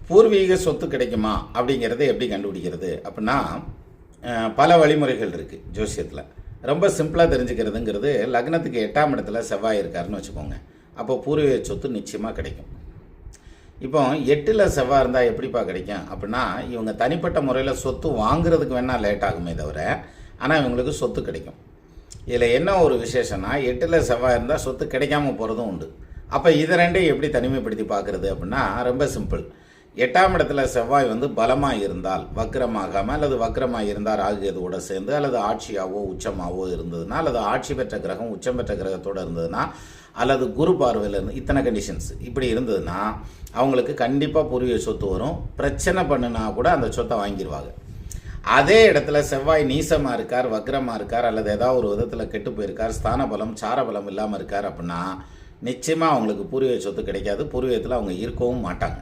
பூர்வீக சொத்து கிடைக்குமா அப்படிங்கிறத எப்படி கண்டுபிடிக்கிறது அப்படின்னா பல வழிமுறைகள் இருக்குது ஜோசியத்தில். ரொம்ப சிம்பிளாக தெரிஞ்சுக்கிறதுங்கிறது, லக்னத்துக்கு 8ஆம் இடத்துல செவ்வாய் இருக்காருன்னு வச்சுக்கோங்க. அப்போ பூர்வீக சொத்து நிச்சயமாக கிடைக்கும். இப்போ 8ல் செவ்வாய் இருந்தால் எப்படிப்பா கிடைக்கும் அப்படின்னா, இவங்க தனிப்பட்ட முறையில் சொத்து வாங்குறதுக்கு வேணால் லேட் ஆகுமே தவிர, ஆனால் இவங்களுக்கு சொத்து கிடைக்கும். இதில் என்ன ஒரு விசேஷம்னா, 8ல் செவ்வாய் இருந்தால் சொத்து கிடைக்காம போகிறதும் உண்டு. அப்போ இதை ரெண்டையும் எப்படி தனிமைப்படுத்தி பார்க்குறது அப்படின்னா, ரொம்ப சிம்பிள். 8ஆம் இடத்துல செவ்வாய் பலமாக இருந்தால், வக்ரமாகாமல் அல்லது வக்ரமாக இருந்தால் ராகுகேதுவோட சேர்ந்து, அல்லது ஆட்சியாவோ உச்சமாவோ இருந்ததுன்னா, அல்லது ஆட்சி பெற்ற கிரகம் உச்சம் பெற்ற கிரகத்தோடு இருந்ததுன்னா, அல்லது குரு பார்வையில் இருந்து, இத்தனை கண்டிஷன்ஸ் இப்படி இருந்ததுன்னா அவங்களுக்கு கண்டிப்பாக பூர்வீக சொத்து வரும். பிரச்சனை பண்ணுனா கூட அந்த சொத்தை வாங்கிடுவாங்க. அதே இடத்துல செவ்வாய் நீசமாக இருக்கார், வக்ரமாக இருக்கார், அல்லது ஏதாவது ஒரு விதத்தில் கெட்டு போயிருக்கார், ஸ்தான பலம் சார பலம் இல்லாமல் இருக்கார் அப்படின்னா நிச்சயமாக அவங்களுக்கு பூர்வீக சொத்து கிடைக்காது. பூர்வீகத்தில் அவங்க இருக்கவும் மாட்டாங்க.